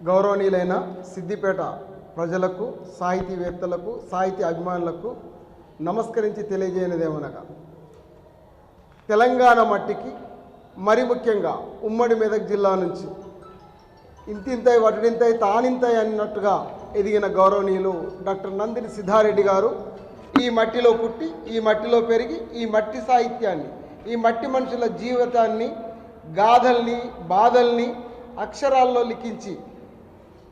గౌరవనీయులైన సిద్దిపేట ప్రజలకు, సాహితీవేత్తలకు, సాహితీ అభిమానులకు నమస్కరించి తెలియజేయనిదేమనగా, తెలంగాణ మట్టికి మరి ముఖ్యంగా ఉమ్మడి మెదక్ జిల్లా నుంచి ఇంతింతై వడ్డింతై తానింతై అన్నట్టుగా ఎదిగిన గౌరవనీయులు డాక్టర్ నందిని సిద్ధారెడ్డి గారు ఈ మట్టిలో పుట్టి, ఈ మట్టిలో పెరిగి, ఈ మట్టి సాహిత్యాన్ని, ఈ మట్టి మనుషుల జీవితాన్ని, గాథల్ని, బాధల్ని అక్షరాల్లో లిఖించి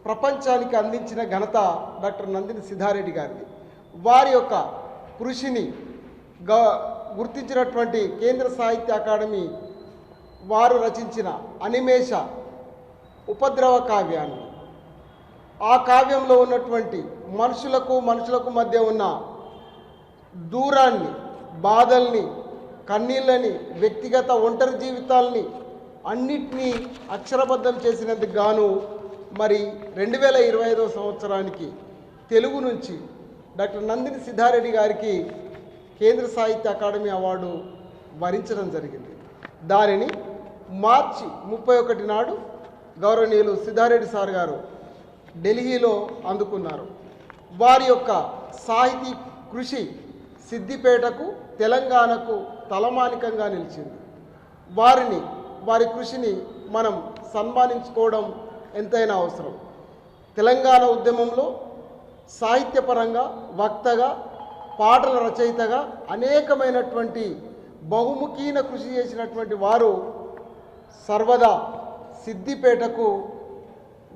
ప్రపంచానికి అందించిన ఘనత డాక్టర్ నందిని సిద్ధారెడ్డి గారిది. వారి యొక్క కృషిని గుర్తించినటువంటి కేంద్ర సాహిత్య అకాడమీ వారు రచించిన అనిమేష ఉపద్రవ కావ్యాన్ని, ఆ కావ్యంలో ఉన్నటువంటి మనుషులకు మధ్య ఉన్న దూరాన్ని, బాధల్ని, కన్నీళ్ళని, వ్యక్తిగత ఒంటరి జీవితాల్ని అన్నిటినీ అక్షరబద్ధం చేసినందుకు గాను మరి 2025 సంవత్సరానికి తెలుగు నుంచి డాక్టర్ నందిని సిద్ధారెడ్డి గారికి కేంద్ర సాహిత్య అకాడమీ అవార్డు వరించడం జరిగింది. దానిని మార్చి 31 నాడు గౌరవనీయులు సిద్ధారెడ్డి సార్ గారు ఢిల్లీలో అందుకున్నారు. వారి యొక్క సాహితీ కృషి సిద్దిపేటకు, తెలంగాణకు తలమానికంగా నిలిచింది. వారి కృషిని మనం సన్మానించుకోవడం ఎంతైనా అవసరం. తెలంగాణ ఉద్యమంలో సాహిత్యపరంగా, వక్తగా, పాటల రచయితగా అనేకమైనటువంటి బహుముఖీన కృషి చేసినటువంటి వారు సర్వదా సిద్దిపేటకు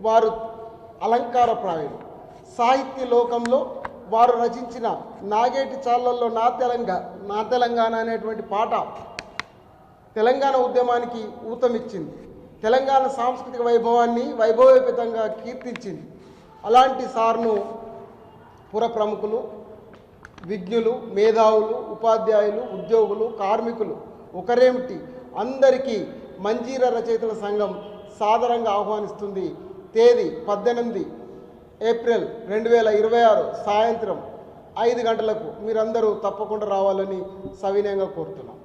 వారు అలంకారప్రాయులు. సాహిత్య లోకంలో వారు రచించిన నాగేటి చాళ్ళల్లో నా తెలంగాణ అనేటువంటి పాట తెలంగాణ ఉద్యమానికి ఊతమిచ్చింది. తెలంగాణ సాంస్కృతిక వైభవాన్ని వైభవోపేతంగా కీర్తించింది. అలాంటి సార్ను పుర ప్రముఖులు, విజ్ఞులు, మేధావులు, ఉపాధ్యాయులు, ఉద్యోగులు, కార్మికులు ఒకరేమిటి అందరికీ మంజీరా రచయితల సంఘం సాదరంగా ఆహ్వానిస్తుంది. తేదీ 18 ఏప్రిల్ 2026 సాయంత్రం 5 గంటలకు మీరందరూ తప్పకుండా రావాలని సవినయంగా కోరుతున్నాం.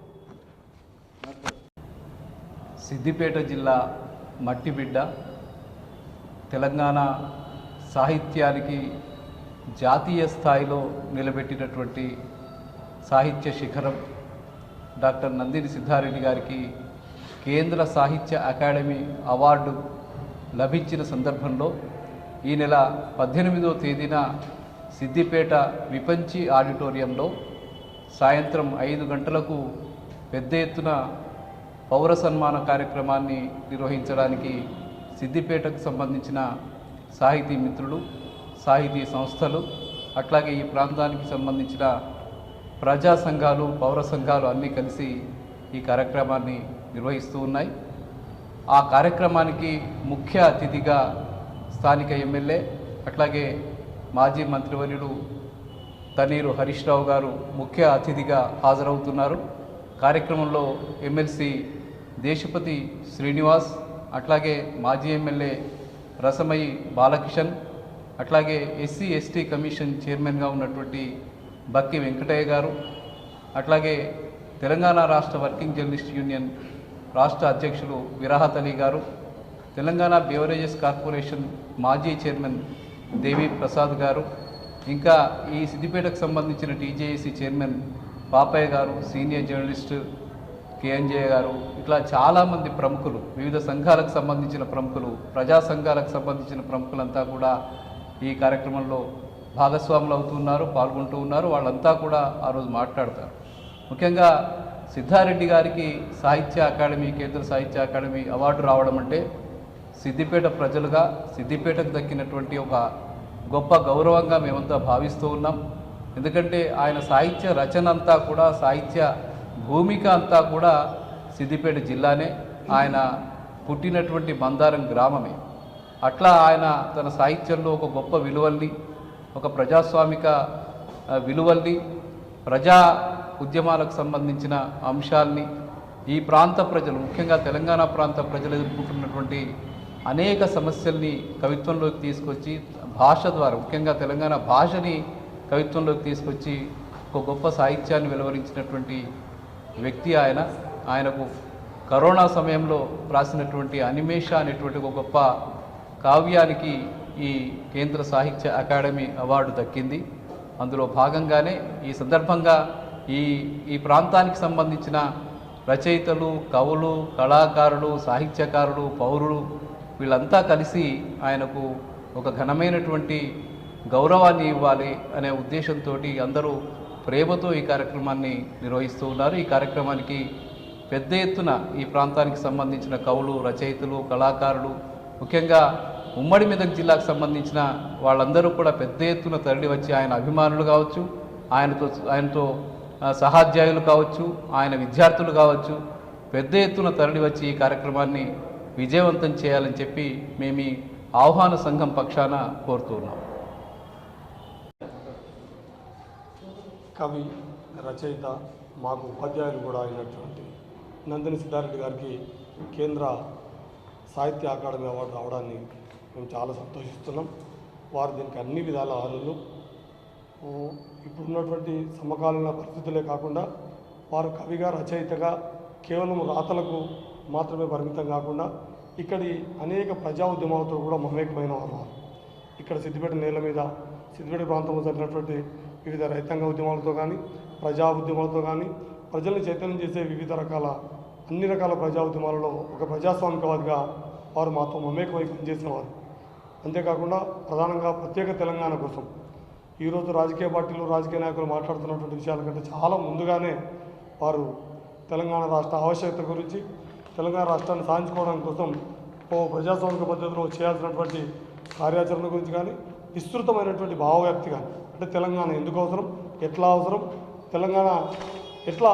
సిద్దిపేట జిల్లా మట్టి బిడ్డ, తెలంగాణ సాహిత్యానికి జాతీయ స్థాయిలో నిలబెట్టినటువంటి సాహిత్య శిఖరం డాక్టర్ నందిని సిద్ధారెడ్డి గారికి కేంద్ర సాహిత్య అకాడమీ అవార్డు లభించిన సందర్భంలో ఈ నెల 18వ తేదీన సిద్దిపేట విపంచి ఆడిటోరియంలో సాయంత్రం 5 గంటలకు పెద్ద ఎత్తున పౌర సన్మాన కార్యక్రమాన్ని నిర్వహించడానికి సిద్దిపేటకు సంబంధించిన సాహితీ మిత్రులు, సాహితీ సంస్థలు, అట్లాగే ఈ ప్రాంతానికి సంబంధించిన ప్రజా సంఘాలు, పౌర సంఘాలు అన్నీ కలిసి ఈ కార్యక్రమాన్ని నిర్వహిస్తూ ఉన్నాయి. ఆ కార్యక్రమానికి ముఖ్య అతిథిగా స్థానిక ఎమ్మెల్యే, అట్లాగే మాజీ మంత్రివర్యులు తన్నీరు హరీష్ రావు గారు ముఖ్య అతిథిగా హాజరవుతున్నారు. కార్యక్రమంలో ఎమ్మెల్సీ దేశపతి శ్రీనివాస్, అట్లాగే మాజీ ఎమ్మెల్యే రసమయి బాలకిషన్, అట్లాగే ఎస్సీ ఎస్టీ కమిషన్ చైర్మన్గా ఉన్నటువంటి బక్కి వెంకటయ్య గారు, అట్లాగే తెలంగాణ రాష్ట్ర వర్కింగ్ జర్నలిస్ట్ యూనియన్ రాష్ట్ర అధ్యక్షులు విరాహత్ అలీ గారు, తెలంగాణ బెవరేజెస్ కార్పొరేషన్ మాజీ చైర్మన్ దేవి ప్రసాద్ గారు, ఇంకా ఈ సిద్దిపేటకు సంబంధించిన టీజేఏసీ చైర్మన్ పాపయ్య గారు, సీనియర్ జర్నలిస్ట్ కేఎన్జే గారు, ఇట్లా చాలామంది ప్రముఖులు, వివిధ సంఘాలకు సంబంధించిన ప్రముఖులు, ప్రజా సంఘాలకు సంబంధించిన ప్రముఖులంతా కూడా ఈ కార్యక్రమంలో భాగస్వాములు అవుతున్నారు, పాల్గొంటూ ఉన్నారు. వాళ్ళంతా కూడా ఆ రోజు మాట్లాడతారు. ముఖ్యంగా సిద్ధారెడ్డి గారికి సాహిత్య అకాడమీ, కేంద్ర సాహిత్య అకాడమీ అవార్డు రావడం అంటే సిద్దిపేట ప్రజలుగా సిద్దిపేటకు దక్కినటువంటి ఒక గొప్ప గౌరవంగా మేమంతా భావిస్తూ ఉన్నాం. ఎందుకంటే ఆయన సాహిత్య రచన అంతా కూడా, సాహిత్య భూమిక అంతా కూడా సిద్దిపేట జిల్లానే. ఆయన పుట్టినటువంటి మందారం గ్రామమే. అట్లా ఆయన తన సాహిత్యంలో ఒక గొప్ప విలువల్ని, ఒక ప్రజాస్వామిక విలువల్ని, ప్రజా ఉద్యమాలకు సంబంధించిన అంశాల్ని, ఈ ప్రాంత ప్రజలు, ముఖ్యంగా తెలంగాణ ప్రాంత ప్రజలు ఎదుర్కొంటున్నటువంటి అనేక సమస్యల్ని కవిత్వంలోకి తీసుకొచ్చి, భాష ద్వారా, ముఖ్యంగా తెలంగాణ భాషని కవిత్వంలోకి తీసుకొచ్చి ఒక గొప్ప సాహిత్యాన్ని వెలువరించినటువంటి వ్యక్తి ఆయన. ఆయనకు కరోనా సమయంలో రాసినటువంటి అనిమేష అనేటువంటి ఒక గొప్ప కావ్యానికి ఈ కేంద్ర సాహిత్య అకాడమీ అవార్డు దక్కింది. అందులో భాగంగానే ఈ సందర్భంగా ఈ ప్రాంతానికి సంబంధించిన రచయితలు, కవులు, కళాకారులు, సాహిత్యకారులు, పౌరులు వీళ్ళంతా కలిసి ఆయనకు ఒక ఘనమైనటువంటి గౌరవాన్ని ఇవ్వాలి అనే ఉద్దేశంతో అందరూ ప్రేమతో ఈ కార్యక్రమాన్ని నిర్వహిస్తూ ఉన్నారు. ఈ కార్యక్రమానికి పెద్ద ఎత్తున ఈ ప్రాంతానికి సంబంధించిన కవులు, రచయితలు, కళాకారులు, ముఖ్యంగా ఉమ్మడి మెదక్ జిల్లాకు సంబంధించిన వాళ్ళందరూ కూడా పెద్ద ఎత్తున తరలి వచ్చి ఆయన అభిమానులు కావచ్చు, ఆయనతో సహాధ్యాయులు కావచ్చు, ఆయన విద్యార్థులు కావచ్చు, పెద్ద ఎత్తున తరలి వచ్చి ఈ కార్యక్రమాన్ని విజయవంతం చేయాలని చెప్పి మేము ఈ ఆహ్వాన సంఘం పక్షాన కోరుతూ ఉన్నాం. కవి, రచయిత, మాకు ఉపాధ్యాయులు కూడా అయినటువంటి నందిని సిద్ధారెడ్డి గారికి కేంద్ర సాహిత్య అకాడమీ అవార్డు రావడాన్ని మేము చాలా సంతోషిస్తున్నాం. వారు దీనికి అన్ని విధాల అర్హులు. ఇప్పుడున్నటువంటి సమకాలీన పరిస్థితులే కాకుండా వారు కవిగా, రచయితగా కేవలం రాతలకు మాత్రమే పరిమితం కాకుండా ఇక్కడి అనేక ప్రజా ఉద్యమాలతో కూడా మమేకమైన వారు. ఇక్కడ సిద్దిపేట నేల మీద, సిద్దిపేట ప్రాంతంలో జరిగినటువంటి వివిధ రైతాంగ ఉద్యమాలతో కానీ, ప్రజా ఉద్యమాలతో కానీ, ప్రజల్ని చైతన్యం చేసే అన్ని రకాల ప్రజా ఉద్యమాలలో ఒక ప్రజాస్వామికవాదిగా వారు మాతో మమేకమై పనిచేసిన వారు. అంతేకాకుండా ప్రధానంగా ప్రత్యేక తెలంగాణ కోసం ఈరోజు రాజకీయ పార్టీలు, రాజకీయ నాయకులు మాట్లాడుతున్నటువంటి విషయాల కంటే చాలా ముందుగానే వారు తెలంగాణ రాష్ట్ర ఆవశ్యకత గురించి, తెలంగాణ రాష్ట్రాన్ని సాధించుకోవడం కోసం ప్రజాస్వామిక పద్ధతిలో చేయాల్సినటువంటి కార్యాచరణ గురించి కానీ, విస్తృతమైనటువంటి భావవ్యాప్తి కానీ, అంటే తెలంగాణ ఎందుకు అవసరం, ఎట్లా అవసరం, తెలంగాణ ఎట్లా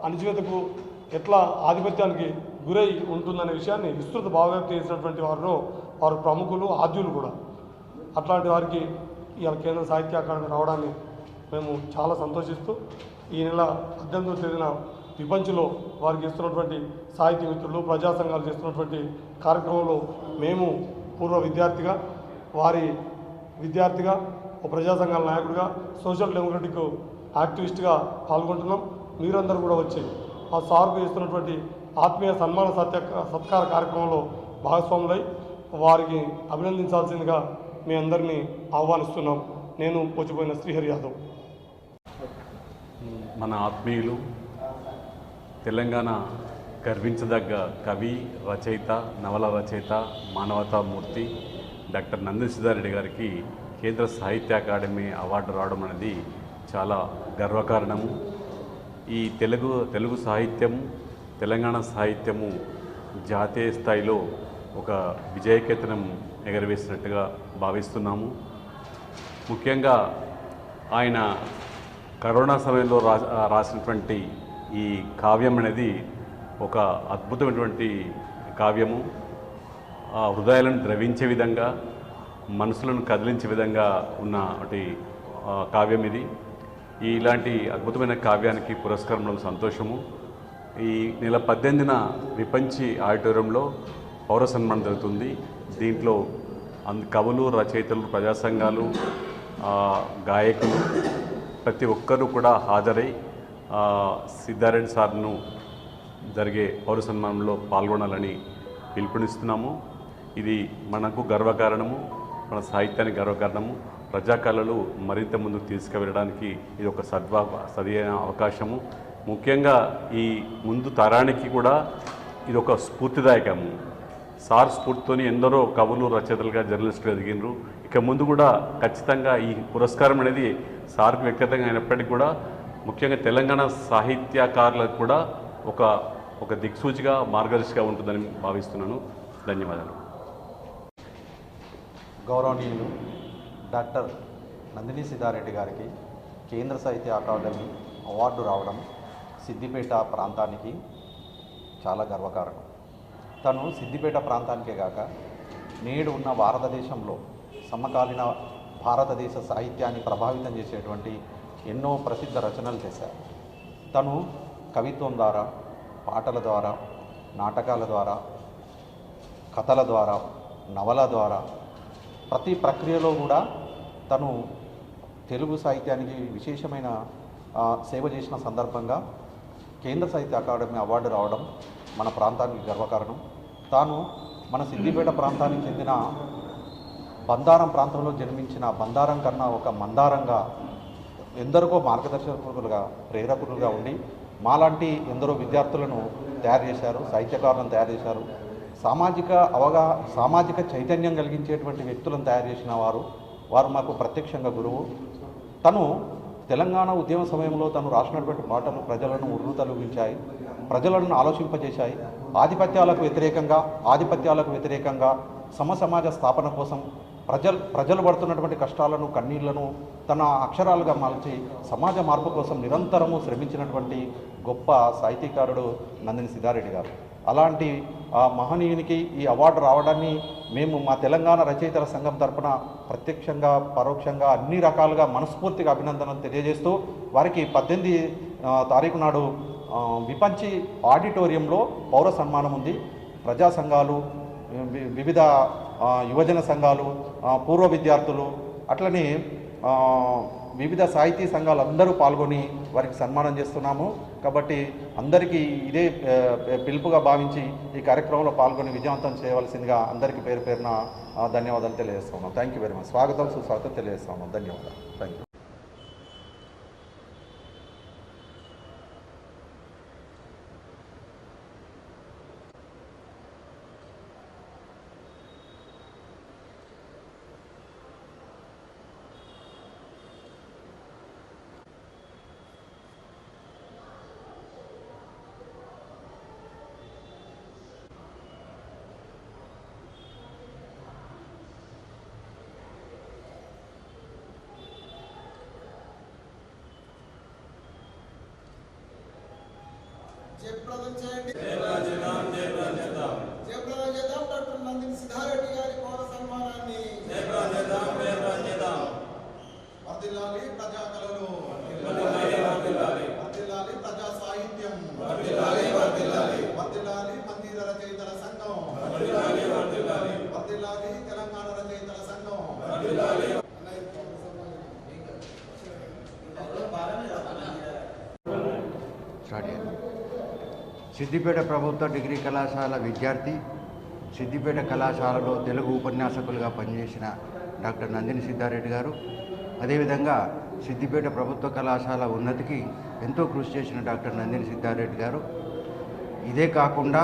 అణచివేతకు, ఎట్లా ఆధిపత్యానికి గురై ఉంటుందనే విషయాన్ని విస్తృత భావవ్యాప్తి చేసినటువంటి వారు ప్రముఖులు, ఆద్యులు కూడా. అట్లాంటి వారికి ఇవాళ కేంద్ర సాహిత్య అకాడమీ రావడాన్ని మేము చాలా సంతోషిస్తూ, ఈ నెల 18వ తేదీన విపంచ్లో వారికి ఇస్తున్నటువంటి సాహిత్య మిత్రులు, ప్రజా సంఘాలు చేస్తున్నటువంటి కార్యక్రమంలో మేము పూర్వ విద్యార్థిగా, వారి విద్యార్థిగా, ఒక ప్రజా సంఘాల నాయకుడిగా, సోషల్ డెమోక్రటిక్ యాక్టివిస్ట్గా పాల్గొంటున్నాం. మీరందరూ కూడా వచ్చి ఆ సార్కు ఇస్తున్నటువంటి ఆత్మీయ సన్మాన సత్కార కార్యక్రమంలో భాగస్వాములై వారికి అభినందించాల్సిందిగా మీ అందరినీ ఆహ్వానిస్తున్నాం. నేను పోచిపోయిన శ్రీహరి యాదవ్. మన ఆత్మీయులు, తెలంగాణ గర్వించదగ్గ కవి, రచయిత, నవల రచయిత, మానవతామూర్తి డాక్టర్ నందిని సిద్ధారెడ్డి గారికి కేంద్ర సాహిత్య అకాడమీ అవార్డు రావడం అనేది చాలా గర్వకారణము. ఈ తెలుగు సాహిత్యము, తెలంగాణ సాహిత్యము జాతీయ స్థాయిలో ఒక విజయకేతనం ఎగరవేసినట్టుగా భావిస్తున్నాము. ముఖ్యంగా ఆయన కరోనా సమయంలో రాసినటువంటి ఈ కావ్యం అనేది ఒక అద్భుతమైనటువంటి కావ్యము. హృదయాలను ద్రవించే విధంగా, మనసులను కదిలించే విధంగా ఉన్న ఒకటి కావ్యం ఇది. ఇలాంటి అద్భుతమైన కావ్యానికి పురస్కారం సంతోషము. ఈ నెల 18న విపంచి ఆడిటోరియంలో పౌర సన్మానం జరుగుతుంది. దీంట్లో కవులు, రచయితలు, ప్రజా సంఘాలు, గాయకులు ప్రతి ఒక్కరూ కూడా హాజరై సిద్ధారెడ్డి సార్ను జరిగే పౌర సన్మానంలో పాల్గొనాలని పిలుపునిస్తున్నాము. ఇది మనకు గర్వకారణము, మన సాహిత్యానికి గర్వకారణము. ప్రజాకళలు మరింత ముందుకు తీసుకువెళ్ళడానికి ఇది ఒక సరైన అవకాశము. ముఖ్యంగా ఈ ముందు తరానికి కూడా ఇది ఒక స్ఫూర్తిదాయకము. సార్ స్ఫూర్తితోని ఎందరో కవులు, రచయితలుగా, జర్నలిస్టులు ఎదిగినరు. ఇక ముందు కూడా ఖచ్చితంగా ఈ పురస్కారం అనేది సార్కు వ్యక్తిగతంగా అయినప్పటికీ కూడా ముఖ్యంగా తెలంగాణ సాహిత్యకారులకు కూడా ఒక దిక్సూచిగా, మార్గదర్శిగా ఉంటుందని భావిస్తున్నాను. ధన్యవాదాలు. గౌరవనీయులు డాక్టర్ నందిని సిద్ధారెడ్డి గారికి కేంద్ర సాహిత్య అకాడమీ అవార్డు రావడం సిద్దిపేట ప్రాంతానికి చాలా గర్వకారణం. తను సిద్దిపేట ప్రాంతానికే కాక నేడు ఉన్న భారతదేశంలో సమకాలీన భారతదేశ సాహిత్యాన్ని ప్రభావితం చేసేటువంటి ఎన్నో ప్రసిద్ధ రచనలు చేశారు. తను కవిత్వం ద్వారా, పాటల ద్వారా, నాటకాల ద్వారా, కథల ద్వారా, నవల ద్వారా ప్రతి ప్రక్రియలో కూడా తను తెలుగు సాహిత్యానికి విశేషమైన సేవ చేసిన సందర్భంగా కేంద్ర సాహిత్య అకాడమీ అవార్డు రావడం మన ప్రాంతానికి గర్వకారణం. తాను మన సిద్దిపేట ప్రాంతానికి చెందిన బందారం ప్రాంతంలో జన్మించిన బందారం కన్నా ఒక మందారంగా ఎందరికో మార్గదర్శకులుగా ప్రేరకులుగా ఉండి మాలాంటి ఎందరో విద్యార్థులను తయారు చేశారు, సాహిత్యకారులను తయారు చేశారు. సామాజిక చైతన్యం కలిగించేటువంటి వ్యక్తులను తయారు చేసిన వారు మాకు ప్రత్యక్షంగా గురువు. తను తెలంగాణ ఉద్యమ సమయంలో తను రాసినటువంటి పాటలు ప్రజలను ఉర్రూతలూగించాయి, ప్రజలను ఆలోచింపజేశాయి. ఆధిపత్యాలకు వ్యతిరేకంగా సమాజ స్థాపన కోసం ప్రజలు పడుతున్నటువంటి కష్టాలను కన్నీళ్లను తన అక్షరాలుగా మార్చి సమాజ మార్పు కోసం నిరంతరము శ్రమించినటువంటి గొప్ప సాహితీకారుడు నందిని సిద్ధారెడ్డి గారు. అలాంటి మహనీయునికి ఈ అవార్డు రావడాన్ని మేము మా తెలంగాణ రచయితల సంఘం తరపున ప్రత్యక్షంగా పరోక్షంగా అన్ని రకాలుగా మనస్ఫూర్తిగా అభినందనలు తెలియజేస్తూ వారికి 18 తారీఖు నాడు విపంచి ఆడిటోరియంలో పౌర సన్మానం ఉంది. ప్రజా సంఘాలు, వివిధ యువజన సంఘాలు, పూర్వ విద్యార్థులు, అట్లనే వివిధ సాహితీ సంఘాలు అందరూ పాల్గొని వారికి సన్మానం చేస్తున్నాము. కాబట్టి అందరికీ ఇదే పిలుపుగా భావించి ఈ కార్యక్రమంలో పాల్గొని విజయవంతం చేయవలసిందిగా అందరికీ పేరు పేరున ధన్యవాదాలు తెలియజేస్తున్నాం. Thank you very much. స్వాగతం సుస్వాగతం తెలియజేస్తున్నాం. ధన్యవాదాలు. Thank you. జయప్రదం చేయండి. జయప్రదం చేద్దాం. డాక్టర్ నందిని సిద్ధారెడ్డి గారి పౌర సన్మానాన్ని వర్ధిల్లాలి. ప్రజా కళలు వర్ధిల్లాలి. ప్రజా సాహిత్యం వర్ధిల్లాలి. మందిర రచయితల సంఘం వర్ధిల్లాలి. తెలంగాణ రచయితల సంఘం వర్ధిల్లాలి. సిద్దిపేట ప్రభుత్వ డిగ్రీ కళాశాల విద్యార్థి, సిద్దిపేట కళాశాలలో తెలుగు ఉపన్యాసకులుగా పనిచేసిన డాక్టర్ నందిని సిద్ధారెడ్డి గారు, అదేవిధంగా సిద్దిపేట ప్రభుత్వ కళాశాల ఉన్నతికి ఎంతో కృషి చేసిన డాక్టర్ నందిని సిద్ధారెడ్డి గారు, ఇదే కాకుండా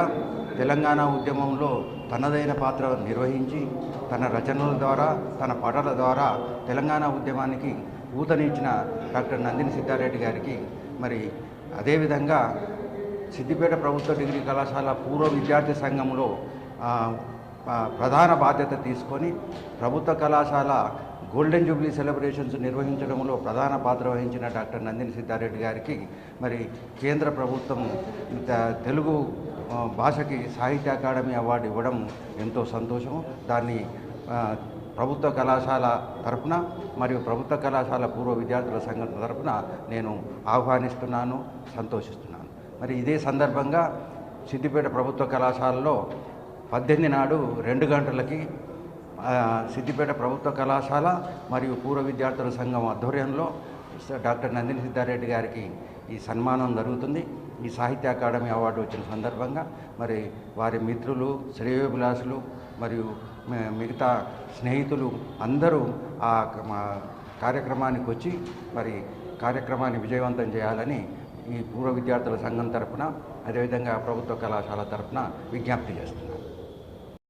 తెలంగాణ ఉద్యమంలో తనదైన పాత్ర నిర్వహించి తన రచనల ద్వారా తన పాటల ద్వారా తెలంగాణ ఉద్యమానికి ఊతనిచ్చిన డాక్టర్ నందిని సిద్ధారెడ్డి గారికి మరి అదేవిధంగా సిద్దిపేట ప్రభుత్వ డిగ్రీ కళాశాల పూర్వ విద్యార్థి సంఘంలో ప్రధాన బాధ్యత తీసుకొని ప్రభుత్వ కళాశాల గోల్డెన్ జూబ్లీ సెలబ్రేషన్స్ నిర్వహించడంలో ప్రధాన పాత్ర వహించిన డాక్టర్ నందిని సిద్ధారెడ్డి గారికి మరి కేంద్ర ప్రభుత్వం తెలుగు భాషకి సాహిత్య అకాడమీ అవార్డు ఇవ్వడం ఎంతో సంతోషం. దాన్ని ప్రభుత్వ కళాశాల తరఫున మరియు ప్రభుత్వ కళాశాల పూర్వ విద్యార్థుల సంఘం తరఫున నేను ఆహ్వానిస్తున్నాను, సంతోషిస్తున్నాను. మరి ఇదే సందర్భంగా సిద్దిపేట ప్రభుత్వ కళాశాలలో 18 నాడు 2 గంటలకి సిద్దిపేట ప్రభుత్వ కళాశాల మరియు పూర్వ విద్యార్థుల సంఘం ఆధ్వర్యంలో డాక్టర్ నందిని సిద్ధారెడ్డి గారికి ఈ సన్మానం జరుగుతుంది. ఈ సాహిత్య అకాడమీ అవార్డు వచ్చిన సందర్భంగా మరి వారి మిత్రులు, శ్రేయోభిలాషులు మరియు మిగతా స్నేహితులు అందరూ ఆ కార్యక్రమానికి వచ్చి మరి కార్యక్రమాన్ని విజయవంతం చేయాలని ఈ పూర్వ విద్యార్థుల సంఘం తరఫున అదేవిధంగా ప్రభుత్వ కళాశాల తరఫున విజ్ఞప్తి చేస్తుంది.